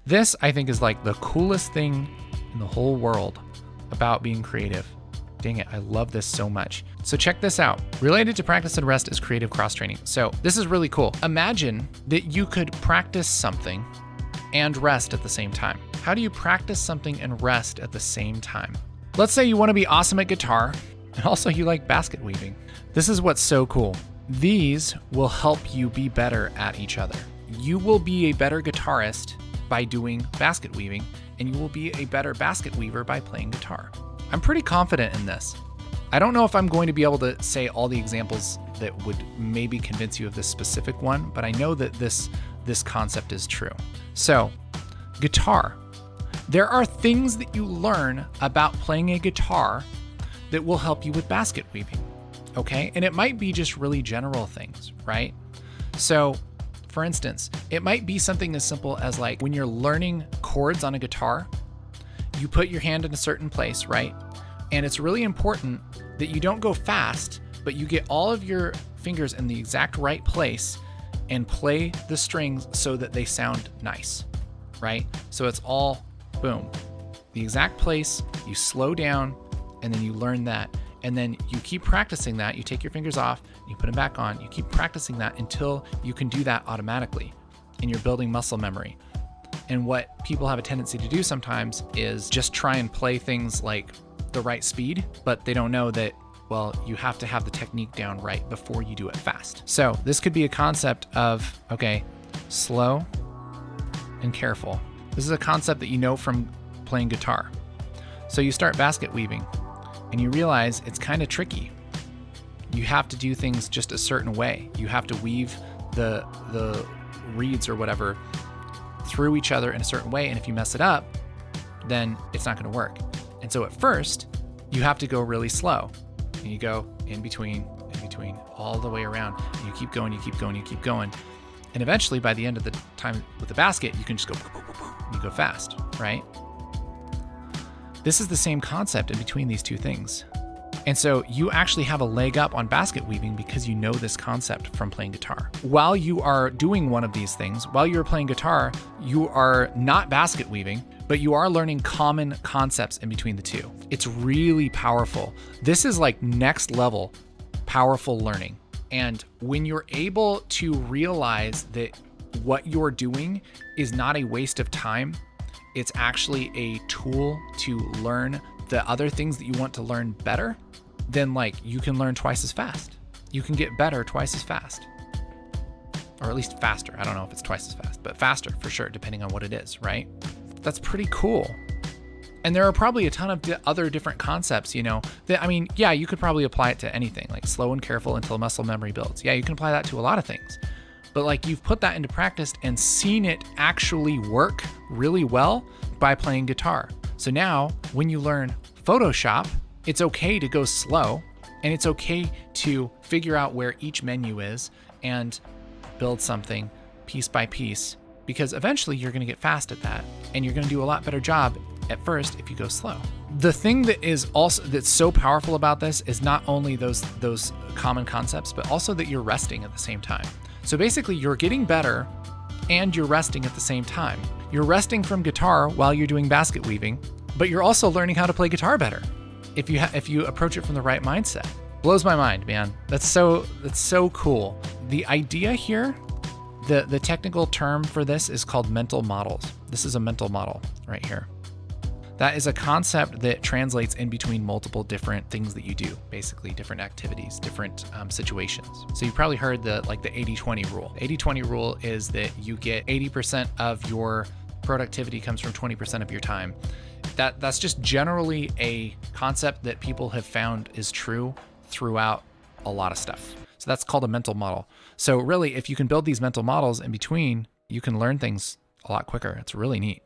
This, I think, is like the coolest thing in the whole world about being creative. Dang it, I love this so much. So check this out. Related to practice and rest is creative cross-training. So this is really cool. Imagine that you could practice something and rest at the same time. How do you practice something and rest at the same time? Let's say you want to be awesome at guitar, and also you like basket weaving. This is what's so cool. These will help you be better at each other. You will be a better guitarist by doing basket weaving, and you will be a better basket weaver by playing guitar. I'm pretty confident in this. I don't know if I'm going to be able to say all the examples that would maybe convince you of this specific one, but I know that this concept is true. So, guitar. There are things that you learn about playing a guitar that will help you with basket weaving, okay? And it might be just really general things, right? So, for instance, it might be something as simple as like when you're learning chords on a guitar, you put your hand in a certain place, right? And it's really important that you don't go fast, but you get all of your fingers in the exact right place and play the strings so that they sound nice, right? So it's all boom, the exact place, you slow down, and then you learn that. And then you keep practicing that. You take your fingers off, you put them back on, you keep practicing that until you can do that automatically, and you're building muscle memory. And what people have a tendency to do sometimes is just try and play things like the right speed, but they don't know that, well, you have to have the technique down right before you do it fast. So this could be a concept of, okay, slow and careful. This is a concept that you know from playing guitar. So you start basket weaving and you realize it's kind of tricky. You have to do things just a certain way. You have to weave the reeds or whatever through each other in a certain way. And if you mess it up, then it's not going to work. And so at first, you have to go really slow. And you go in between, all the way around. And you keep going, you keep going, you keep going. And eventually, by the end of the time with the basket, you can just go, and you go fast, right? This is the same concept in between these two things. And so you actually have a leg up on basket weaving because you know this concept from playing guitar. While you are doing one of these things, while you're playing guitar, you are not basket weaving, but you are learning common concepts in between the two. It's really powerful. This is like next level powerful learning. And when you're able to realize that what you're doing is not a waste of time, it's actually a tool to learn the other things that you want to learn better, then like you can learn twice as fast. You can get better twice as fast. Or at least faster. I don't know if it's twice as fast, but faster for sure, depending on what it is, right? That's pretty cool. And there are probably a ton of other different concepts, you know, that, I mean, yeah, you could probably apply it to anything, like slow and careful until muscle memory builds. Yeah, you can apply that to a lot of things. But like you've put that into practice and seen it actually work really well by playing guitar. So now when you learn Photoshop, it's okay to go slow and it's okay to figure out where each menu is and build something piece by piece, because eventually you're going to get fast at that and you're going to do a lot better job at first if you go slow. The thing that is also that's so powerful about this is not only those common concepts, but also that you're resting at the same time. So basically you're getting better and you're resting at the same time. You're resting from guitar while you're doing basket weaving, but you're also learning how to play guitar better if you approach it from the right mindset. Blows my mind, man. That's so cool. The idea here, the technical term for this is called mental models. This is a mental model right here. That is a concept that translates in between multiple different things that you do, basically different activities, different situations. So you've probably heard the 80-20 rule. 80-20 rule is that you get 80% of your productivity comes from 20% of your time. That's just generally a concept that people have found is true throughout a lot of stuff. So that's called a mental model. So really, if you can build these mental models in between, you can learn things a lot quicker. It's really neat.